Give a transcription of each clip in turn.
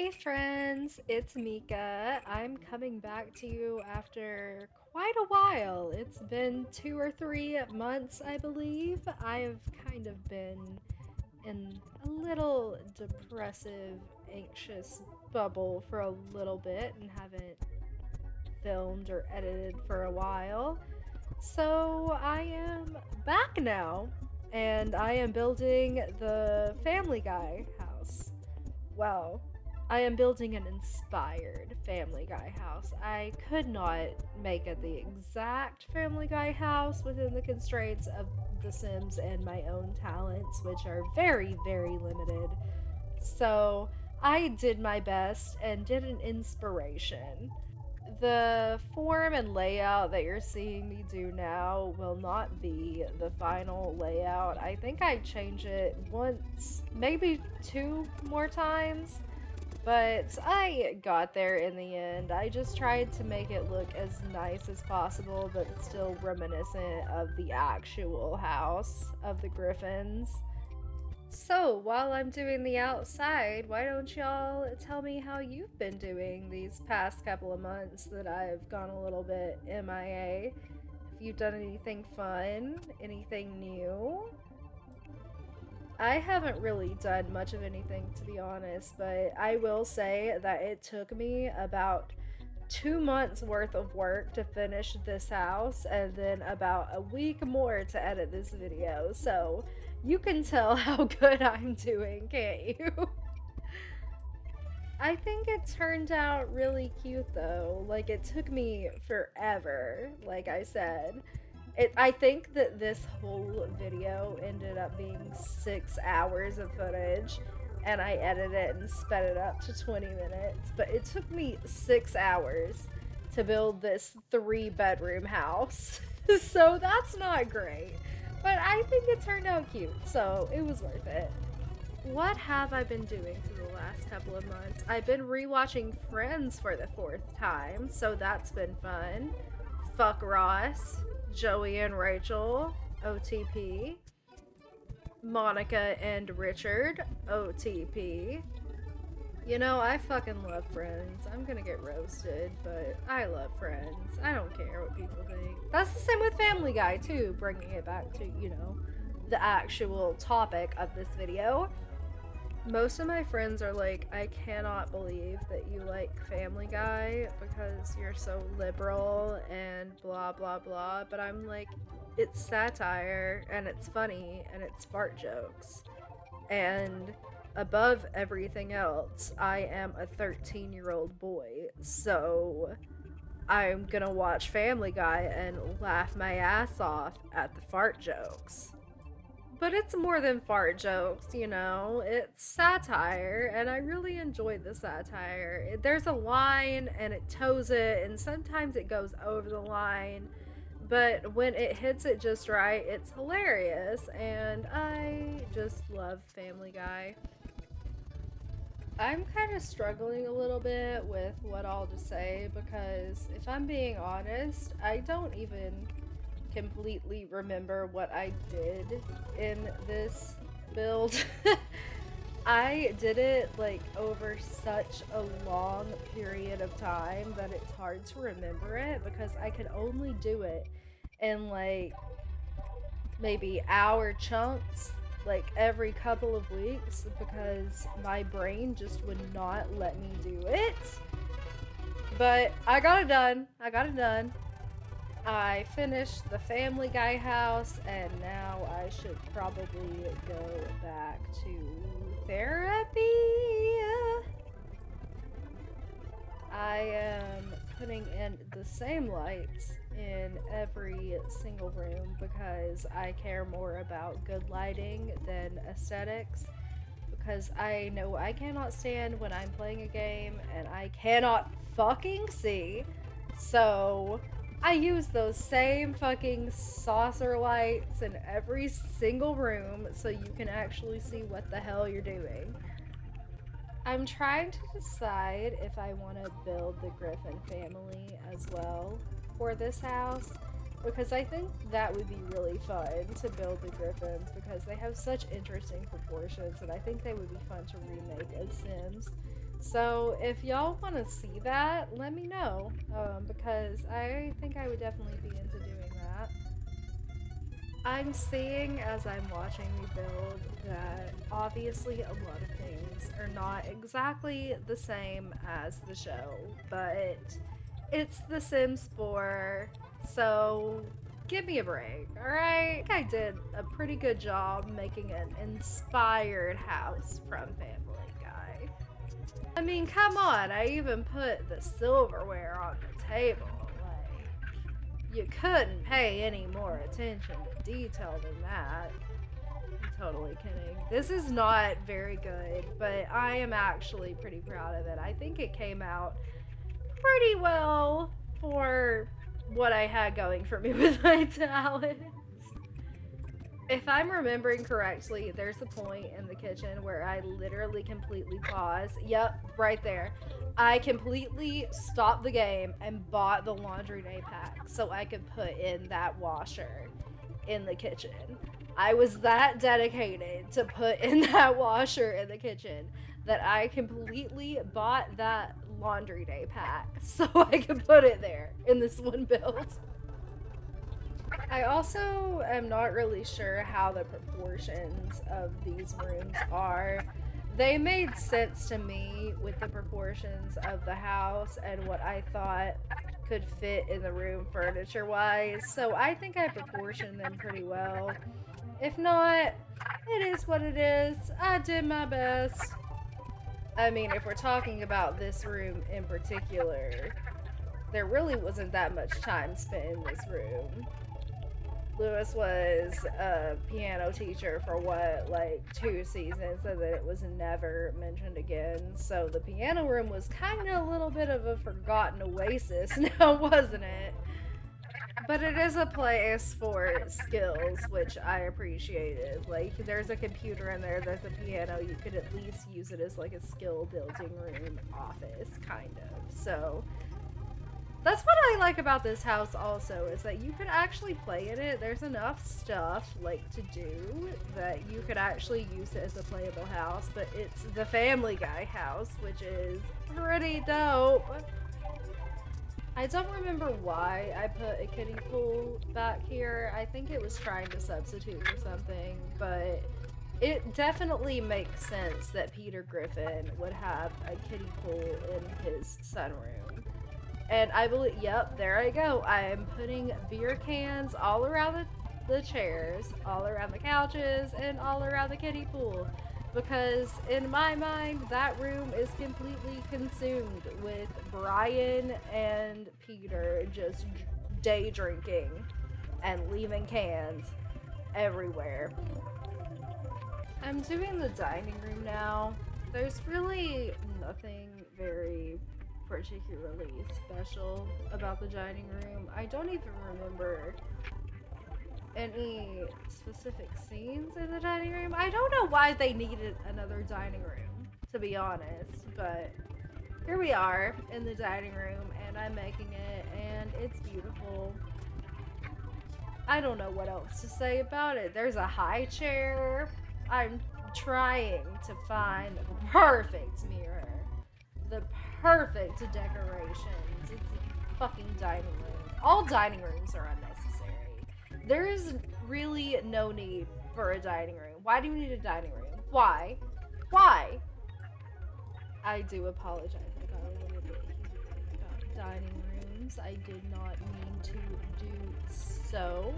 Hey friends, it's Mika. I'm coming back to you after quite a while. It's been 2 or 3 months, I believe. I've kind of been in a little depressive, anxious bubble for a little bit and haven't filmed or edited for a while. So I am back now, and I am building the Family Guy house. Well, I am building an inspired Family Guy house. I could not make it the exact Family Guy house within the constraints of The Sims and my own talents, which are very, very limited. So I did my best and did an inspiration. The form and layout that you're seeing me do now will not be the final layout. I think I change it once, maybe two more times, but I got there in the end. I just tried to make it look as nice as possible, but still reminiscent of the actual house of the Griffins. So, while I'm doing the outside, why don't y'all tell me how you've been doing these past couple of months that I've gone a little bit MIA? If you've done anything fun, anything new? I haven't really done much of anything to be honest, but I will say that it took me about 2 months worth of work to finish this house and then about a week more to edit this video. So you can tell how good I'm doing, can't you? I think it turned out really cute though. Like it took me forever, like I said. I think that this whole video ended up being 6 hours of footage and I edited it and sped it up to 20 minutes, but it took me 6 hours to build this 3 bedroom house. So that's not great. But I think it turned out cute, so it was worth it. What have I been doing for the last couple of months? I've been rewatching Friends for the fourth time, so that's been fun. Fuck Ross, Joey and Rachel, OTP. Monica and Richard, OTP. You know, I fucking love Friends. I'm gonna get roasted, but I love Friends. I don't care what people think. That's the same with Family Guy, too, bringing it back to, the actual topic of this video. Most of my friends are like, I cannot believe that you like Family Guy because you're so liberal and blah blah blah. But I'm like, it's satire and it's funny and it's fart jokes. And above everything else, I am a 13-year-old boy. So I'm gonna watch Family Guy and laugh my ass off at the fart jokes. But it's more than fart jokes, you know? It's satire, and I really enjoy the satire. There's a line, and it toes it, and sometimes it goes over the line, but when it hits it just right, it's hilarious, and I just love Family Guy. I'm kind of struggling a little bit with what all to say because if I'm being honest, I don't even completely remember what I did in this build. I did it like over such a long period of time that it's hard to remember it because I could only do it in like maybe hour chunks like every couple of weeks because my brain just would not let me do it. But I got it done. I got it done. I finished the Family Guy house, and now I should probably go back to therapy. I am putting in the same lights in every single room because I care more about good lighting than aesthetics. Because I know I cannot stand when I'm playing a game and I cannot fucking see. So I use those same fucking saucer lights in every single room so you can actually see what the hell you're doing. I'm trying to decide if I want to build the Griffin family as well for this house because I think that would be really fun to build the Griffins because they have such interesting proportions and I think they would be fun to remake as Sims. So if y'all want to see that, let me know, because I think I would definitely be into doing that. I'm seeing as I'm watching me build that obviously a lot of things are not exactly the same as the show, but it's The Sims 4, so give me a break, alright? I think I did a pretty good job making an inspired house from Family Guy. I mean, come on, I even put the silverware on the table. Like, you couldn't pay any more attention to detail than that. I'm totally kidding. This is not very good, but I am actually pretty proud of it. I think it came out pretty well for what I had going for me with my talents. If I'm remembering correctly, there's a point in the kitchen where I literally completely pause. Yep, right there. I completely stopped the game and bought the laundry day pack so I could put in that washer in the kitchen. I was that dedicated to put in that washer in the kitchen that I completely bought that laundry day pack so I could put it there in this one build. I also am not really sure how the proportions of these rooms are. They made sense to me with the proportions of the house and what I thought could fit in the room furniture wise, so I think I proportioned them pretty well. If not, it is what it is. I did my best. I mean, if we're talking about this room in particular, there really wasn't that much time spent in this room. Lewis was a piano teacher for what, like 2 seasons, and then it was never mentioned again. So the piano room was kind of a little bit of a forgotten oasis now, wasn't it? But it is a place for skills, which I appreciated. Like, there's a computer in there, there's a piano, you could at least use it as like a skill building room office, kind of. So that's what I like about this house also, is that you could actually play in it. There's enough stuff, like, to do that you could actually use it as a playable house, but it's the Family Guy house, which is pretty dope. I don't remember why I put a kiddie pool back here. I think it was trying to substitute for something, but it definitely makes sense that Peter Griffin would have a kiddie pool in his sunroom. And I believe, yep, there I go. I'm putting beer cans all around the chairs, all around the couches, and all around the kiddie pool. Because in my mind, that room is completely consumed with Brian and Peter just day drinking and leaving cans everywhere. I'm doing the dining room now. There's really nothing very particularly special about the dining room. I don't even remember any specific scenes in the dining room. I don't know why they needed another dining room, to be honest, but here we are in the dining room and I'm making it and it's beautiful. I don't know what else to say about it. There's a high chair. I'm trying to find the perfect mirror. The perfect decorations. It's a fucking dining room. All dining rooms are unnecessary. There is really no need for a dining room. Why do you need a dining room? Why? Why? I do apologize. I got a little bit heated about dining rooms. I did not mean to do so.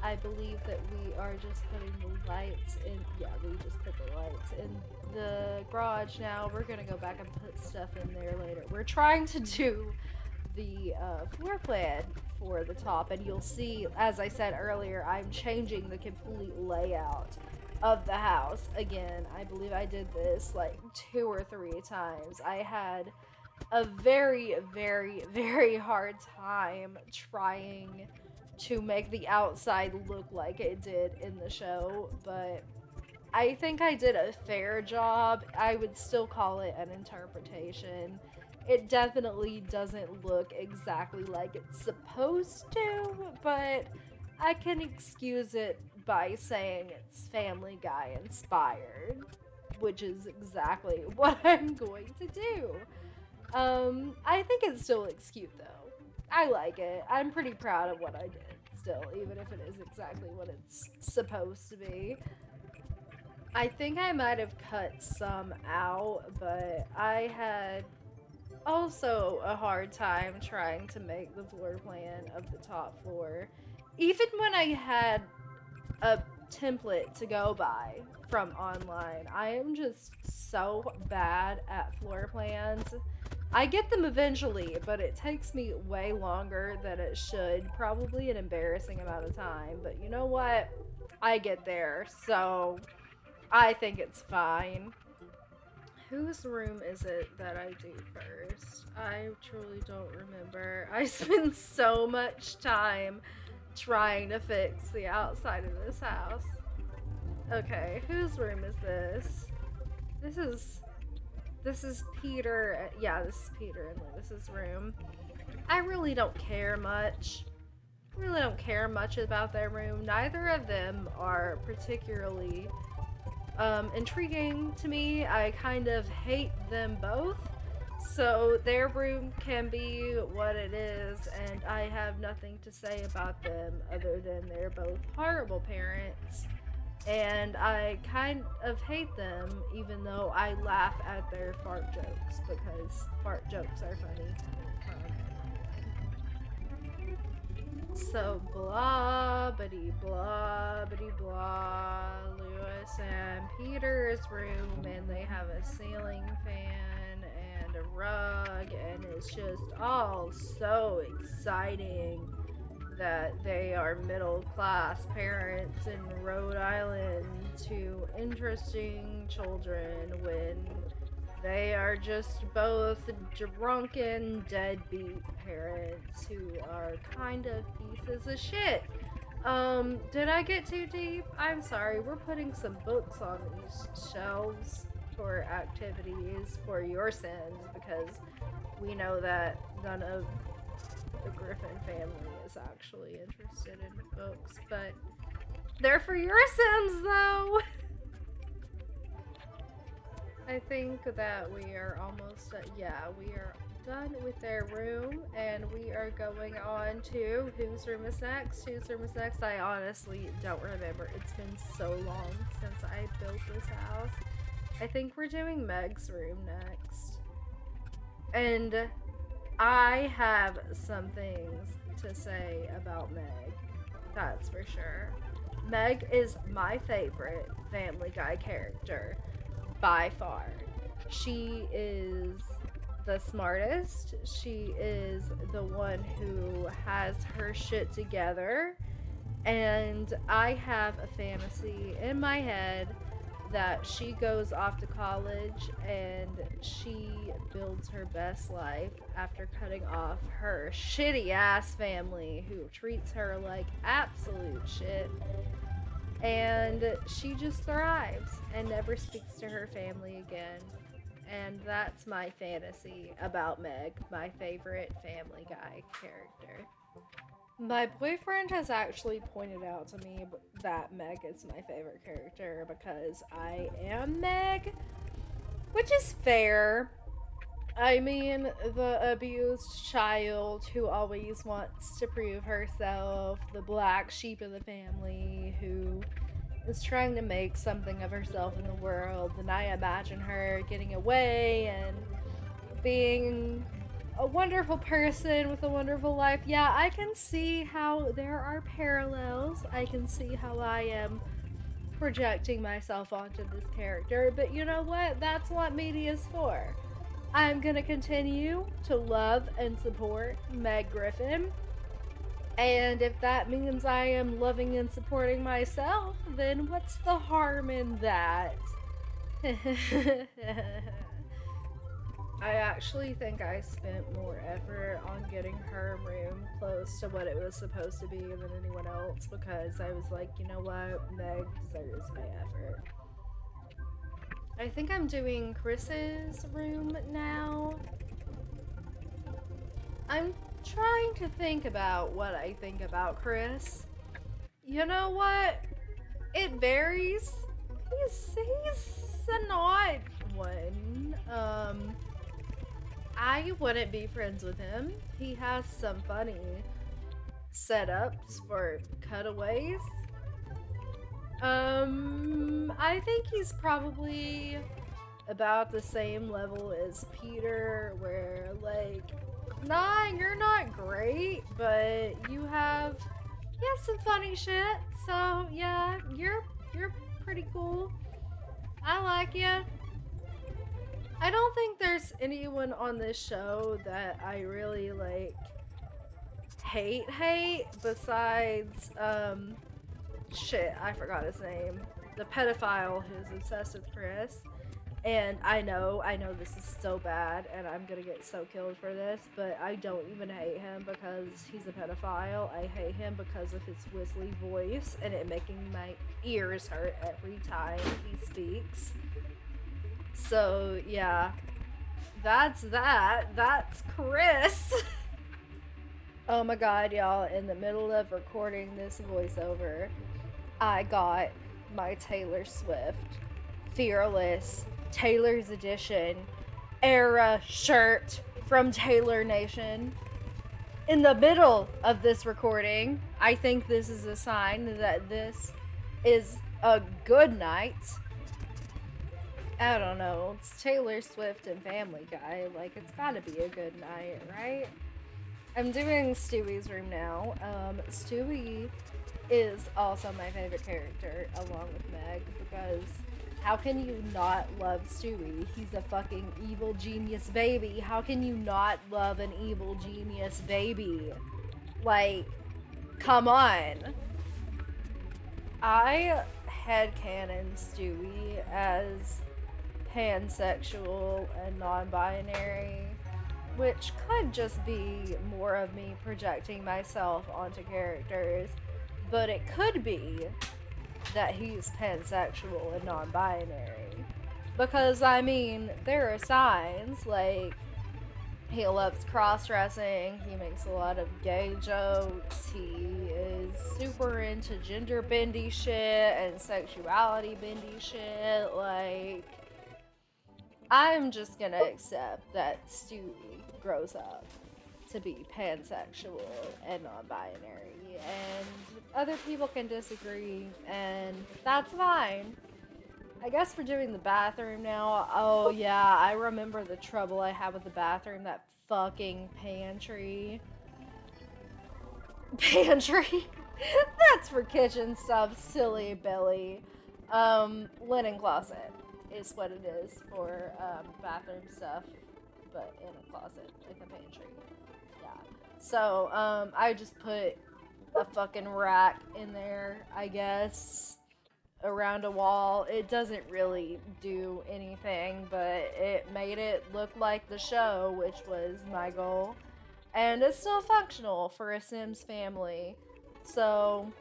I believe that we are just putting the lights in. Yeah, we just put the lights in the garage now. We're gonna go back and put stuff in there later. We're trying to do the floor plan for the top, and you'll see, as I said earlier, I'm changing the complete layout of the house. Again, I believe I did this like 2 or 3 times. I had a very, very, very hard time trying to make the outside look like it did in the show, but I think I did a fair job. I would still call it an interpretation. It definitely doesn't look exactly like it's supposed to, but I can excuse it by saying it's Family Guy inspired. which is exactly what I'm going to do. I think it still looks cute though. I like it. I'm pretty proud of what I did still, even if it is exactly what it's supposed to be. I think I might have cut some out, but I had also a hard time trying to make the floor plan of the top floor. Even when I had a template to go by from online, I am just so bad at floor plans. I get them eventually, but it takes me way longer than it should. Probably an embarrassing amount of time, but you know what? I get there, so I think it's fine. Whose room is it that I do first? I truly don't remember. I spend so much time trying to fix the outside of this house. Okay, whose room is this? This is Peter. Yeah, this is Peter and Lewis's room. I really don't care much. Really don't care much about their room. Neither of them are particularly intriguing to me. I kind of hate them both. So their room can be what it is, and I have nothing to say about them other than they're both horrible parents. And I kind of hate them, even though I laugh at their fart jokes, because fart jokes are funny. So blah bitty blah bitty blah. Lewis and Peter's room, and they have a ceiling fan and a rug, and it's just all so exciting that they are middle class parents in Rhode Island to interesting children when they are just both drunken, deadbeat parents who are kind of pieces of shit. Did I get too deep? I'm sorry. We're putting some books on these shelves for activities for your sins, because we know that none of the Griffin family is actually interested in books, but they're for your sins though. I think that we are almost, yeah, we are done with their room, and we are going on to whose room is next. Whose room is next? I honestly don't remember. It's been so long since I built this house. I think we're doing Meg's room next. And I have some things to say about Meg. That's for sure. Meg is my favorite Family Guy character. By far. She is the smartest. She is the one who has her shit together. And I have a fantasy in my head that she goes off to college and she builds her best life after cutting off her shitty ass family who treats her like absolute shit. And she just thrives and never speaks to her family again. And that's my fantasy about Meg, my favorite Family Guy character. My boyfriend has actually pointed out to me that Meg is my favorite character because I am Meg, which is fair. I mean, the abused child who always wants to prove herself, the black sheep of the family who is trying to make something of herself in the world, and I imagine her getting away and being a wonderful person with a wonderful life. Yeah, I can see how there are parallels. I can see how I am projecting myself onto this character, but you know what? That's what media is for. I'm gonna continue to love and support Meg Griffin. And if that means I am loving and supporting myself, then what's the harm in that? I actually think I spent more effort on getting her room close to what it was supposed to be than anyone else, because I was like, you know what, Meg deserves my effort. I think I'm doing Chris's room now. I'm trying to think about what I think about Chris. You know what? It varies. He's an odd one. I wouldn't be friends with him. He has some funny setups for cutaways. I think he's probably about the same level as Peter, where like, nah, you're not great, but you have some funny shit. So yeah, you're pretty cool. I like you. I don't think there's anyone on this show that I really like hate besides shit, I forgot his name. The pedophile who's obsessed with Chris. And I know this is so bad and I'm gonna get so killed for this, but I don't even hate him because he's a pedophile. I hate him because of his whistly voice and it making my ears hurt every time he speaks. So yeah, that's that. That's Chris. Oh my god, y'all, in the middle of recording this voiceover, I got my Taylor Swift Fearless Taylor's Edition era shirt from Taylor Nation. In the middle of this recording, I think this is a sign that this is a good night. I don't know, it's Taylor Swift and Family Guy, like it's gotta be a good night, right? I'm doing Stewie's room now. Stewie is also my favorite character along with Meg because how can you not love Stewie? He's a fucking evil genius baby. How can you not love an evil genius baby? Like, come on. I headcanon Stewie as pansexual and non-binary, which could just be more of me projecting myself onto characters, but it could be that he's pansexual and non-binary. Because, I mean, there are signs, like, he loves cross-dressing, he makes a lot of gay jokes, he is super into gender bendy shit and sexuality bendy shit, like, I'm just gonna accept that Stewie grows up to be pansexual and non-binary, and other people can disagree, and that's fine. I guess we're doing the bathroom now. Oh yeah, I remember the trouble I had with the bathroom, that fucking pantry. Pantry? That's for kitchen stuff, silly Billy. Linen closet is what it is for bathroom stuff, but in a closet, like a pantry. Yeah. So, I just put a fucking rack in there, I guess, around a wall. It doesn't really do anything, but it made it look like the show, which was my goal. And it's still functional for a Sims family. So,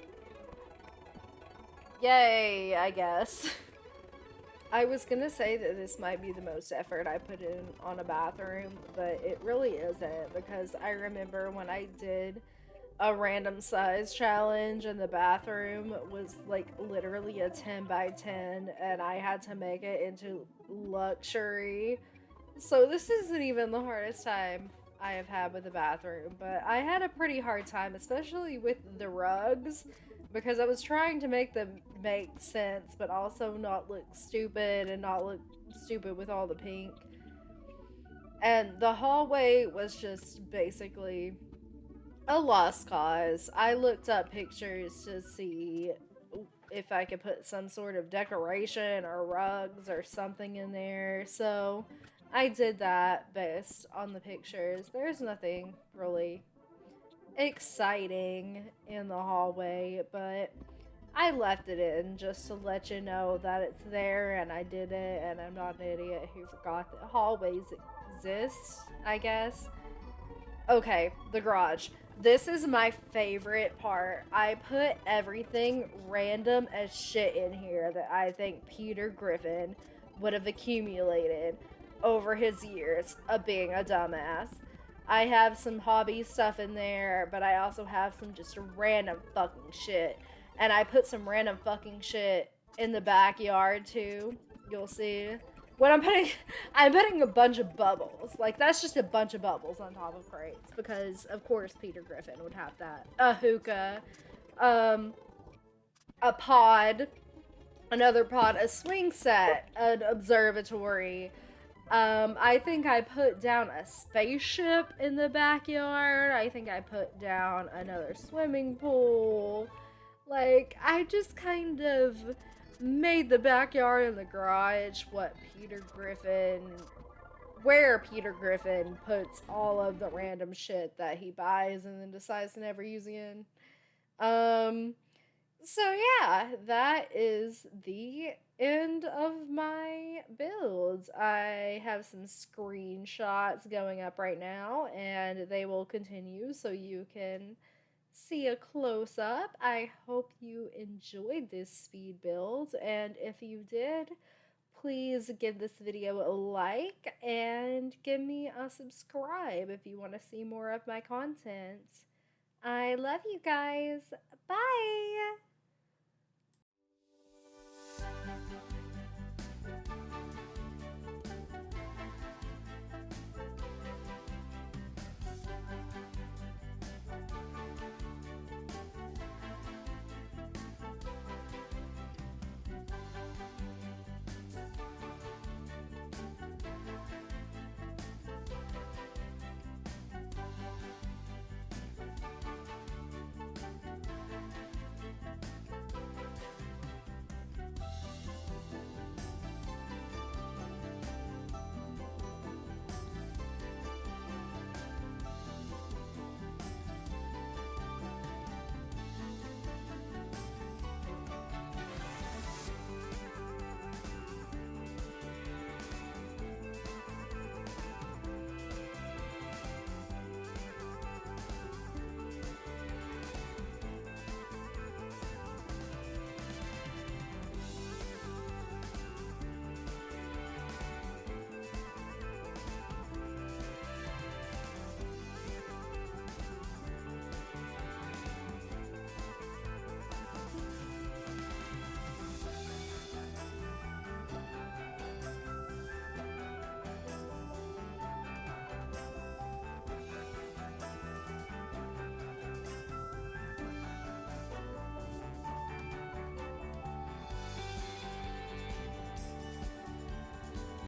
yay, I guess. I was gonna say that this might be the most effort I put in on a bathroom, but it really isn't, because I remember when I did a random size challenge and the bathroom was like literally a 10 by 10 and I had to make it into luxury. So this isn't even the hardest time I have had with the bathroom, but I had a pretty hard time, especially with the rugs, because I was trying to make them make sense, but also not look stupid and not look stupid with all the pink. And the hallway was just basically a lost cause. I looked up pictures to see if I could put some sort of decoration or rugs or something in there. So I did that based on the pictures. There's nothing really exciting in the hallway, but I left it in just to let you know that it's there and I did it, and I'm not an idiot who forgot that hallways exist, I guess. Okay, the garage. This is my favorite part. I put everything random as shit in here that I think Peter Griffin would have accumulated over his years of being a dumbass. I have some hobby stuff in there, but I also have some just random fucking shit. And I put some random fucking shit in the backyard too. You'll see. When I'm putting, I'm putting a bunch of bubbles. Like, that's just a bunch of bubbles on top of crates. Because, of course, Peter Griffin would have that. A hookah, um, a pod, another pod, a swing set, an observatory. I think I put down a spaceship in the backyard. I think I put down another swimming pool. Like, I just kind of made the backyard and the garage what Peter Griffin, where Peter Griffin puts all of the random shit that he buys and then decides to never use again. Um, so yeah, that is the end of my builds. I have some screenshots going up right now, and they will continue so you can see a close up. I hope you enjoyed this speed build, and if you did, please give this video a like and give me a subscribe if you want to see more of my content. I love you guys. Bye!